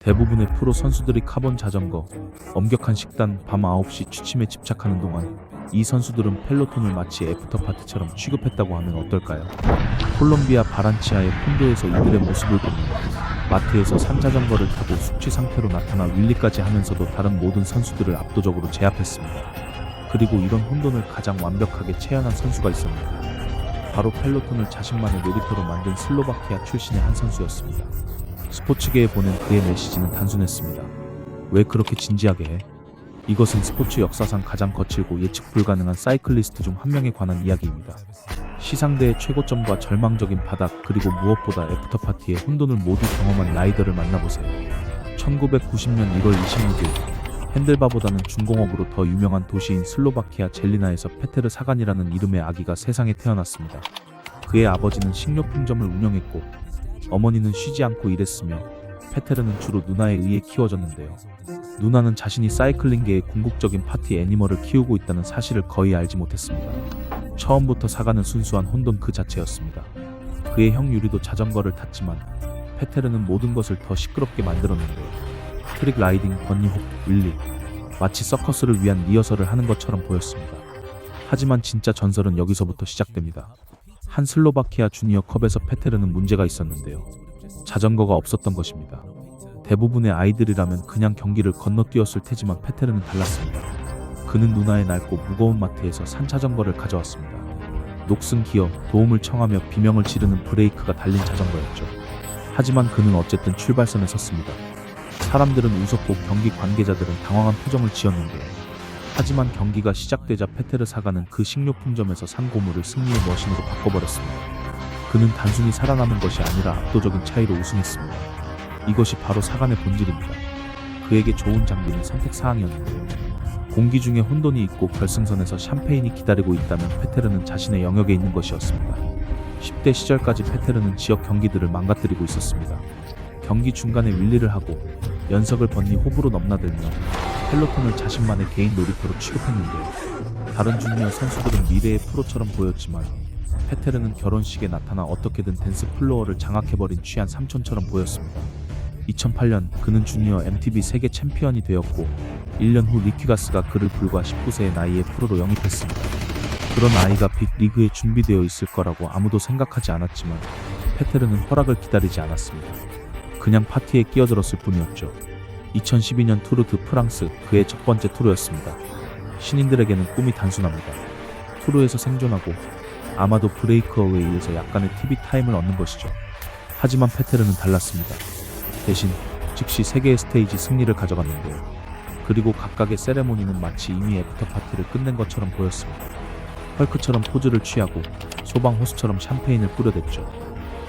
대부분의 프로 선수들이 카본 자전거, 엄격한 식단, 밤 9시 취침에 집착하는 동안 이 선수들은 펠로톤을 마치 애프터파티처럼 취급했다고 하면 어떨까요? 콜롬비아 바란치아의 폰도에서 이들의 모습을 보면 마트에서 산자전거를 타고 숙취 상태로 나타나 윌리까지 하면서도 다른 모든 선수들을 압도적으로 제압했습니다. 그리고 이런 혼돈을 가장 완벽하게 체현한 선수가 있었습니다. 바로 펠로톤을 자신만의 놀이터로 만든 슬로바키아 출신의 한 선수였습니다. 스포츠계에 보낸 그의 메시지는 단순했습니다. 왜 그렇게 진지하게 해? 이것은 스포츠 역사상 가장 거칠고 예측 불가능한 사이클리스트 중 한 명에 관한 이야기입니다. 시상대의 최고점과 절망적인 바닥, 그리고 무엇보다 애프터파티의 혼돈을 모두 경험한 라이더를 만나보세요. 1990년 1월 26일 핸들바보다는 중공업으로 더 유명한 도시인 슬로바키아 젤리나에서 페테르 사간이라는 이름의 아기가 세상에 태어났습니다. 그의 아버지는 식료품점을 운영했고 어머니는 쉬지 않고 일했으며 페테르는 주로 누나에 의해 키워졌는데요. 누나는 자신이 사이클링계의 궁극적인 파티 애니멀을 키우고 있다는 사실을 거의 알지 못했습니다. 처음부터 사간은 순수한 혼돈 그 자체였습니다. 그의 형 유리도 자전거를 탔지만 페테르는 모든 것을 더 시끄럽게 만들었는데요. 트릭 라이딩, 번니홉, 윌리, 마치 서커스를 위한 리허설을 하는 것처럼 보였습니다. 하지만 진짜 전설은 여기서부터 시작됩니다. 한 슬로바키아 주니어 컵에서 페테르는 문제가 있었는데요. 자전거가 없었던 것입니다. 대부분의 아이들이라면 그냥 경기를 건너뛰었을 테지만 페테르는 달랐습니다. 그는 누나의 낡고 무거운 마트에서 산자전거를 가져왔습니다. 녹슨 기어, 도움을 청하며 비명을 지르는 브레이크가 달린 자전거였죠. 하지만 그는 어쨌든 출발선에 섰습니다. 사람들은 웃었고 경기 관계자들은 당황한 표정을 지었는데요. 하지만 경기가 시작되자 페테르 사가는 그 식료품점에서 산 고물을 승리의 머신으로 바꿔버렸습니다. 그는 단순히 살아남은 것이 아니라 압도적인 차이로 우승했습니다. 이것이 바로 사간의 본질입니다. 그에게 좋은 장비는 선택사항이었는데요. 공기 중에 혼돈이 있고 결승선에서 샴페인이 기다리고 있다면 페테르는 자신의 영역에 있는 것이었습니다. 10대 시절까지 페테르는 지역 경기들을 망가뜨리고 있었습니다. 경기 중간에 윌리를 하고 연석을 번니 호불호 넘나들며 펠로톤을 자신만의 개인 놀이터로 취급했는데요. 다른 주니어 선수들은 미래의 프로처럼 보였지만 페테르는 결혼식에 나타나 어떻게든 댄스 플로어를 장악해버린 취한 삼촌처럼 보였습니다. 2008년 그는 주니어 MTV 세계 챔피언이 되었고 1년 후 리퀴가스가 그를 불과 19세의 나이에 프로로 영입했습니다. 그런 아이가 빅리그에 준비되어 있을 거라고 아무도 생각하지 않았지만 페테르는 허락을 기다리지 않았습니다. 그냥 파티에 끼어들었을 뿐이었죠. 2012년 투르 드 프랑스, 그의 첫 번째 투르였습니다. 신인들에게는 꿈이 단순합니다. 투르에서 생존하고 아마도 브레이크어에 의해서 약간의 TV 타임을 얻는 것이죠. 하지만 페테르는 달랐습니다. 대신 즉시 세계의 스테이지 승리를 가져갔는데요. 그리고 각각의 세레모니는 마치 이미 애프터파티를 끝낸 것처럼 보였습니다. 헐크처럼 포즈를 취하고 소방 호수처럼 샴페인을 뿌려댔죠.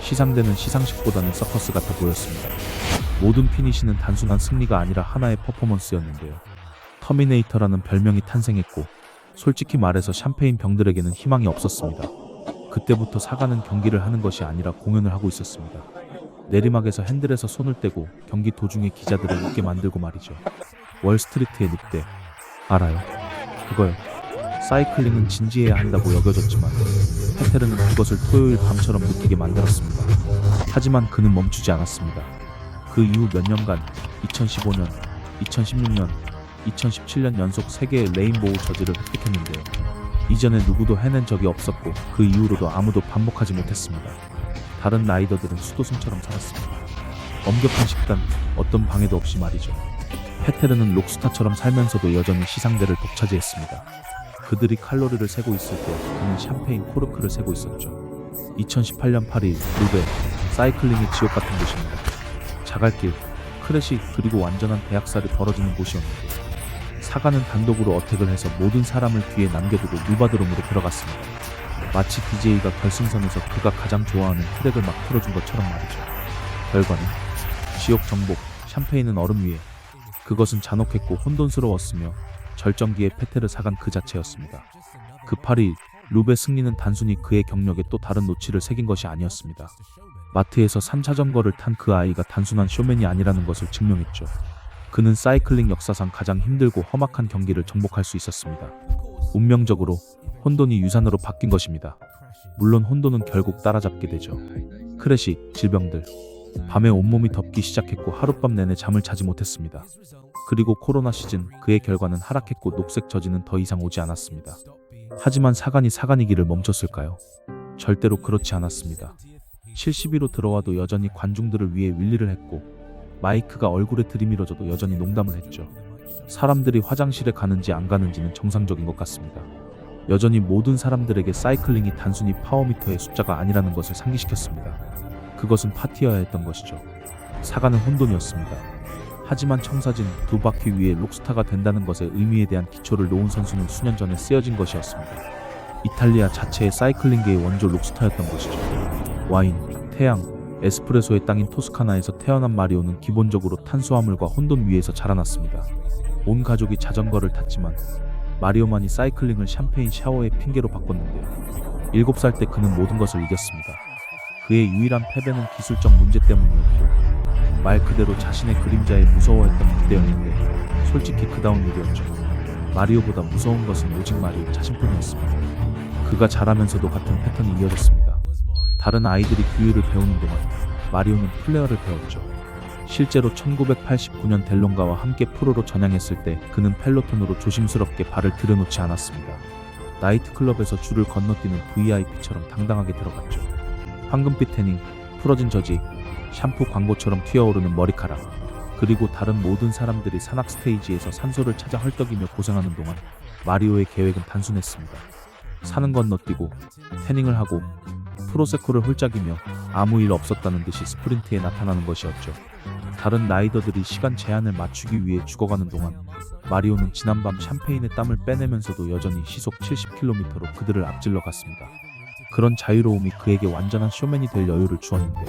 시상대는 시상식보다는 서커스 같아 보였습니다. 모든 피니시는 단순한 승리가 아니라 하나의 퍼포먼스였는데요. 터미네이터라는 별명이 탄생했고 솔직히 말해서 샴페인 병들에게는 희망이 없었습니다. 그때부터 사가는 경기를 하는 것이 아니라 공연을 하고 있었습니다. 내리막에서 핸들에서 손을 떼고 경기 도중에 기자들을 웃게 만들고 말이죠. 월스트리트의 늑대 알아요? 그거요. 사이클링은 진지해야 한다고 여겨졌지만 페테르는 그것을 토요일 밤처럼 느끼게 만들었습니다. 하지만 그는 멈추지 않았습니다. 그 이후 몇 년간 2015년, 2016년, 2017년 연속 3개의 레인보우 저지를 획득했는데요. 이전에 누구도 해낸 적이 없었고 그 이후로도 아무도 반복하지 못했습니다. 다른 라이더들은 수도승처럼 살았습니다. 엄격한 식단, 어떤 방해도 없이 말이죠. 페테르는 록스타처럼 살면서도 여전히 시상대를 독차지했습니다. 그들이 칼로리를 세고 있을 때 그는 샴페인 코르크를 세고 있었죠. 2018년 8일 루베, 사이클링의 지옥 같은 곳입니다. 자갈길, 크래시, 그리고 완전한 대학살이 벌어지는 곳이었는데 사가는 단독으로 어택을 해서 모든 사람을 뒤에 남겨두고 뉴바드롬으로 들어갔습니다. 마치 DJ가 결승선에서 그가 가장 좋아하는 트랙을 막 틀어준 것처럼 말이죠. 결과는 지옥 정복, 샴페인은 얼음 위에. 그것은 잔혹했고 혼돈스러웠으며 절정기의 페테르 사간 그 자체였습니다. 그 8일 루베 승리는 단순히 그의 경력에 또 다른 노치를 새긴 것이 아니었습니다. 마트에서 산자전거를 탄 그 아이가 단순한 쇼맨이 아니라는 것을 증명했죠. 그는 사이클링 역사상 가장 힘들고 험악한 경기를 정복할 수 있었습니다. 운명적으로 혼돈이 유산으로 바뀐 것입니다. 물론 혼돈은 결국 따라잡게 되죠. 크래시, 질병들, 밤에 온몸이 덥기 시작했고 하룻밤 내내 잠을 자지 못했습니다. 그리고 코로나 시즌 그의 결과는 하락했고 녹색 저지는 더 이상 오지 않았습니다. 하지만 사간이 사간이기를 멈췄을까요? 절대로 그렇지 않았습니다. 70위로 들어와도 여전히 관중들을 위해 윌리를 했고 마이크가 얼굴에 들이밀어져도 여전히 농담을 했죠. 사람들이 화장실에 가는지 안 가는지는 정상적인 것 같습니다. 여전히 모든 사람들에게 사이클링이 단순히 파워미터의 숫자가 아니라는 것을 상기시켰습니다. 그것은 파티여야 했던 것이죠. 사과는 혼돈이었습니다. 하지만 청사진 두 바퀴 위에 록스타가 된다는 것의 의미에 대한 기초를 놓은 선수는 수년 전에 쓰여진 것이었습니다. 이탈리아 자체의 사이클링계의 원조 록스타였던 것이죠. 와인, 태양, 에스프레소의 땅인 토스카나에서 태어난 마리오는 기본적으로 탄수화물과 혼돈 위에서 자라났습니다. 온 가족이 자전거를 탔지만 마리오만이 사이클링을 샴페인 샤워의 핑계로 바꿨는데요. 7살 때 그는 모든 것을 이겼습니다. 그의 유일한 패배는 기술적 문제 때문이었고 말 그대로 자신의 그림자에 무서워했던 그때였는데 솔직히 그다운 일이었죠. 마리오보다 무서운 것은 오직 마리오 자신뿐이었습니다. 그가 자라면서도 같은 패턴이 이어졌습니다. 다른 아이들이 규율을 배우는 동안 마리오는 플레어를 배웠죠. 실제로 1989년 델론가와 함께 프로로 전향했을 때 그는 펠로톤으로 조심스럽게 발을 들여놓지 않았습니다. 나이트클럽에서 줄을 건너뛰는 VIP처럼 당당하게 들어갔죠. 황금빛 태닝, 풀어진 저지, 샴푸 광고처럼 튀어오르는 머리카락, 그리고 다른 모든 사람들이 산악 스테이지에서 산소를 찾아 헐떡이며 고생하는 동안 마리오의 계획은 단순했습니다. 산은 건너뛰고 태닝을 하고 프로세코를 홀짝이며 아무 일 없었다는 듯이 스프린트에 나타나는 것이었죠. 다른 라이더들이 시간 제한을 맞추기 위해 죽어가는 동안 마리오는 지난밤 샴페인의 땀을 빼내면서도 여전히 시속 70km로 그들을 앞질러 갔습니다. 그런 자유로움이 그에게 완전한 쇼맨이 될 여유를 주었는데요.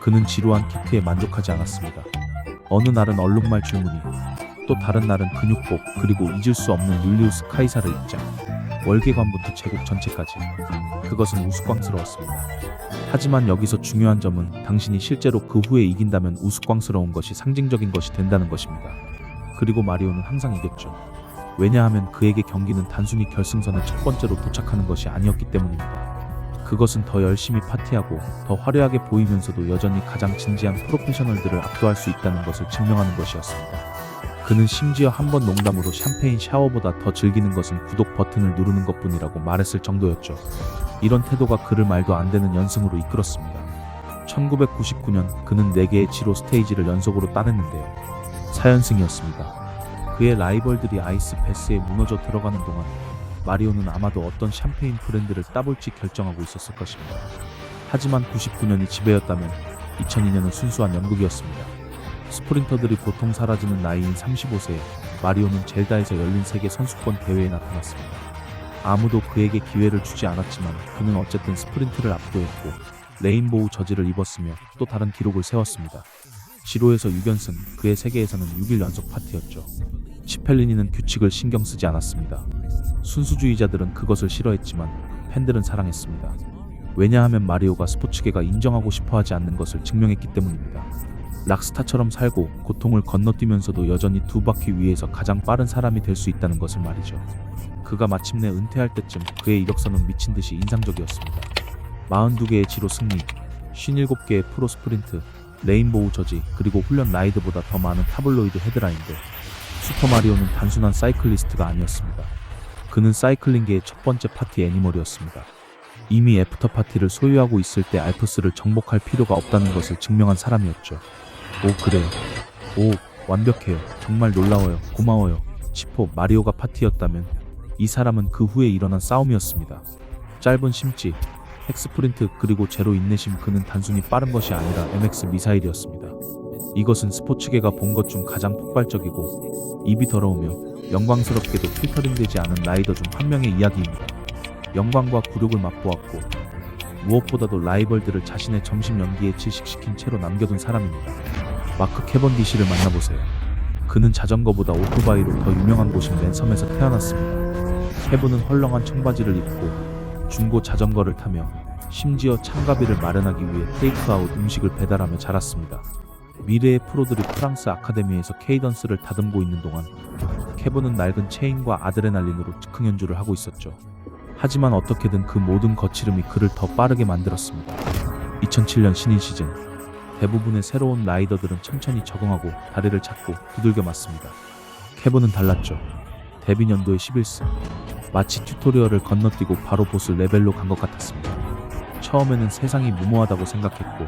그는 지루한 키트에 만족하지 않았습니다. 어느 날은 얼룩말 줄무늬, 또 다른 날은 근육복, 그리고 잊을 수 없는 율리우스 카이사르 입장. 월계관부터 제국 전체까지. 그것은 우스꽝스러웠습니다. 하지만 여기서 중요한 점은 당신이 실제로 그 후에 이긴다면 우스꽝스러운 것이 상징적인 것이 된다는 것입니다. 그리고 마리오는 항상 이겼죠. 왜냐하면 그에게 경기는 단순히 결승선에 첫 번째로 도착하는 것이 아니었기 때문입니다. 그것은 더 열심히 파티하고 더 화려하게 보이면서도 여전히 가장 진지한 프로페셔널들을 압도할 수 있다는 것을 증명하는 것이었습니다. 그는 심지어 한 번 농담으로 샴페인 샤워보다 더 즐기는 것은 구독 버튼을 누르는 것뿐이라고 말했을 정도였죠. 이런 태도가 그를 말도 안 되는 연승으로 이끌었습니다. 1999년 그는 4개의 지로 스테이지를 연속으로 따냈는데요. 4연승이었습니다. 그의 라이벌들이 아이스 패스에 무너져 들어가는 동안 마리오는 아마도 어떤 샴페인 브랜드를 따볼지 결정하고 있었을 것입니다. 하지만 99년이 지배였다면 2002년은 순수한 연극이었습니다. 스프린터들이 보통 사라지는 나이인 35세에 마리오는 젤다에서 열린 세계 선수권 대회에 나타났습니다. 아무도 그에게 기회를 주지 않았지만 그는 어쨌든 스프린트를 압도했고 레인보우 저지를 입었으며 또 다른 기록을 세웠습니다. 지로에서 6연승, 그의 세계에서는 6일 연속 파티였죠. 치펠리니는 규칙을 신경 쓰지 않았습니다. 순수주의자들은 그것을 싫어했지만 팬들은 사랑했습니다. 왜냐하면 마리오가 스포츠계가 인정하고 싶어하지 않는 것을 증명했기 때문입니다. 락스타처럼 살고 고통을 건너뛰면서도 여전히 두 바퀴 위에서 가장 빠른 사람이 될 수 있다는 것을 말이죠. 그가 마침내 은퇴할 때쯤 그의 이력서는 미친 듯이 인상적이었습니다. 42개의 지로 승리, 57개의 프로 스프린트, 레인보우 저지, 그리고 훈련 라이드보다 더 많은 타블로이드 헤드라인들. 슈퍼마리오는 단순한 사이클리스트가 아니었습니다. 그는 사이클링계의 첫 번째 파티 애니멀이었습니다. 이미 애프터 파티를 소유하고 있을 때 알프스를 정복할 필요가 없다는 것을 증명한 사람이었죠. 오, 그래요. 오, 완벽해요. 정말 놀라워요. 고마워요. 치포, 마리오가 파티였다면 이 사람은 그 후에 일어난 싸움이었습니다. 짧은 심지, 헥스프린트, 그리고 제로 인내심. 그는 단순히 빠른 것이 아니라 MX 미사일이었습니다. 이것은 스포츠계가 본 것 중 가장 폭발적이고 입이 더러우며 영광스럽게도 필터링되지 않은 라이더 중 한 명의 이야기입니다. 영광과 굴욕을 맛보았고 무엇보다도 라이벌들을 자신의 점심 연기에 질식시킨 채로 남겨둔 사람입니다. 마크 캐번디시를 만나보세요. 그는 자전거보다 오토바이로 더 유명한 곳인 맨섬에서 태어났습니다. 캐브는 헐렁한 청바지를 입고 중고 자전거를 타며 심지어 참가비를 마련하기 위해 테이크아웃 음식을 배달하며 자랐습니다. 미래의 프로들이 프랑스 아카데미에서 케이던스를 다듬고 있는 동안 캐브는 낡은 체인과 아드레날린으로 즉흥 연주를 하고 있었죠. 하지만 어떻게든 그 모든 거칠음이 그를 더 빠르게 만들었습니다. 2007년 신인 시즌 대부분의 새로운 라이더들은 천천히 적응하고 다리를 찾고 두들겨 맞습니다. 케본은 달랐죠. 데뷔 연도에 11승. 마치 튜토리얼을 건너뛰고 바로 보스 레벨로 간 것 같았습니다. 처음에는 세상이 무모하다고 생각했고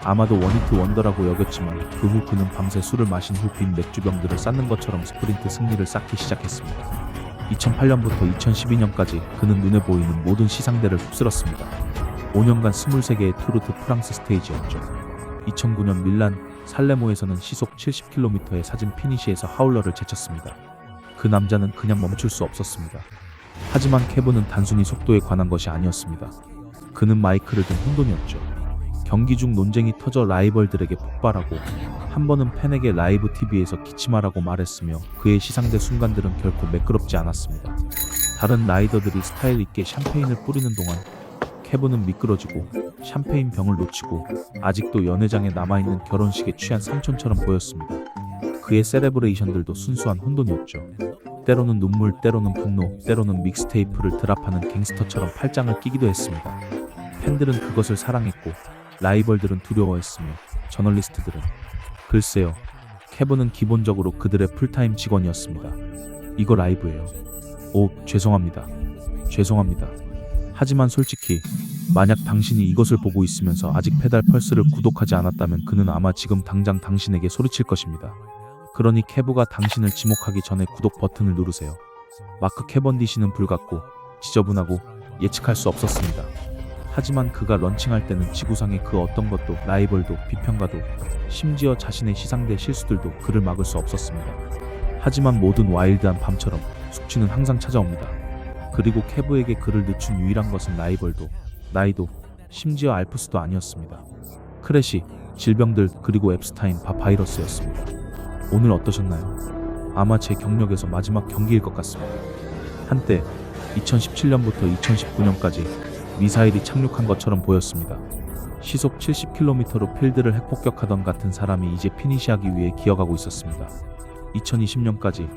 아마도 원히트 원더라고 여겼지만 그 후 그는 밤새 술을 마신 후 빈 맥주병들을 쌓는 것처럼 스프린트 승리를 쌓기 시작했습니다. 2008년부터 2012년까지 그는 눈에 보이는 모든 시상대를 휩쓸었습니다. 5년간 23개의 투르 드 프랑스 스테이지였죠. 2009년 밀란 살레모에서는 시속 70km의 사진 피니시에서 하울러를 제쳤습니다. 그 남자는 그냥 멈출 수 없었습니다. 하지만 케본은 단순히 속도에 관한 것이 아니었습니다. 그는 마이크를 든 혼돈이었죠. 경기 중 논쟁이 터져 라이벌들에게 폭발하고 한 번은 팬에게 라이브 TV에서 기침하라고 말했으며 그의 시상대 순간들은 결코 매끄럽지 않았습니다. 다른 라이더들이 스타일 있게 샴페인을 뿌리는 동안 케본은 미끄러지고 샴페인 병을 놓치고 아직도 연회장에 남아있는 결혼식에 취한 삼촌처럼 보였습니다. 그의 세레브레이션들도 순수한 혼돈이었죠. 때로는 눈물, 때로는 분노, 때로는 믹스테이프를 드랍하는 갱스터처럼 팔짱을 끼기도 했습니다. 팬들은 그것을 사랑했고 라이벌들은 두려워했으며 저널리스트들은 글쎄요, 케본은 기본적으로 그들의 풀타임 직원이었습니다. 이거 라이브예요. 오, 죄송합니다. 죄송합니다. 하지만 솔직히 만약 당신이 이것을 보고 있으면서 아직 페달 펄스를 구독하지 않았다면 그는 아마 지금 당장 당신에게 소리칠 것입니다. 그러니 케브가 당신을 지목하기 전에 구독 버튼을 누르세요. 마크 캐번디시는 불같고 지저분하고 예측할 수 없었습니다. 하지만 그가 런칭할 때는 지구상의 그 어떤 것도 라이벌도 비평가도 심지어 자신의 시상대 실수들도 그를 막을 수 없었습니다. 하지만 모든 와일드한 밤처럼 숙취는 항상 찾아옵니다. 그리고 케브에게 그를 늦춘 유일한 것은 라이벌도 나이도 심지어 알프스도 아니었습니다. 크래시, 질병들 그리고 앱스타인 바이러스였습니다. 오늘 어떠셨나요? 아마 제 경력에서 마지막 경기일 것 같습니다. 한때 2017년부터 2019년까지 미사일이 착륙한 것처럼 보였습니다. 시속 70km로 필드를 핵폭격하던 같은 사람이 이제 피니시하기 위해 기어가고 있었습니다. 2020년까지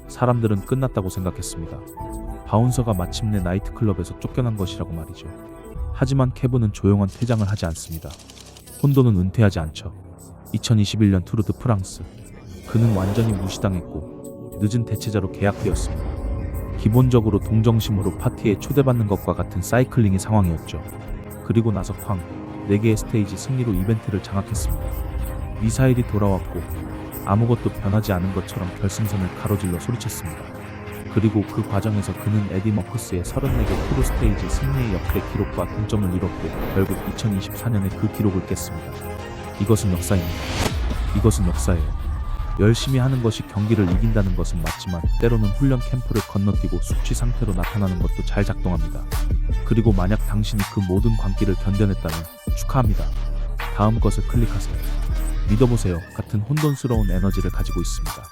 사람들은 끝났다고 생각했습니다. 바운서가 마침내 나이트클럽에서 쫓겨난 것이라고 말이죠. 하지만 케브는 조용한 퇴장을 하지 않습니다. 혼돈은 은퇴하지 않죠. 2021년 투르 드 프랑스. 그는 완전히 무시당했고 늦은 대체자로 계약되었습니다. 기본적으로 동정심으로 파티에 초대받는 것과 같은 사이클링의 상황이었죠. 그리고 나서 쾅, 4개의 스테이지 승리로 이벤트를 장악했습니다. 미사일이 돌아왔고 아무것도 변하지 않은 것처럼 결승선을 가로질러 소리쳤습니다. 그리고 그 과정에서 그는 에디 머크스의 34개 투르 스테이지 승리의 역대 기록과 동점을 이뤘고 결국 2024년에 그 기록을 깼습니다. 이것은 역사입니다. 이것은 역사예요. 열심히 하는 것이 경기를 이긴다는 것은 맞지만 때로는 훈련 캠프를 건너뛰고 숙취 상태로 나타나는 것도 잘 작동합니다. 그리고 만약 당신이 그 모든 광기를 견뎌냈다면 축하합니다. 다음 것을 클릭하세요. 믿어보세요. 같은 혼돈스러운 에너지를 가지고 있습니다.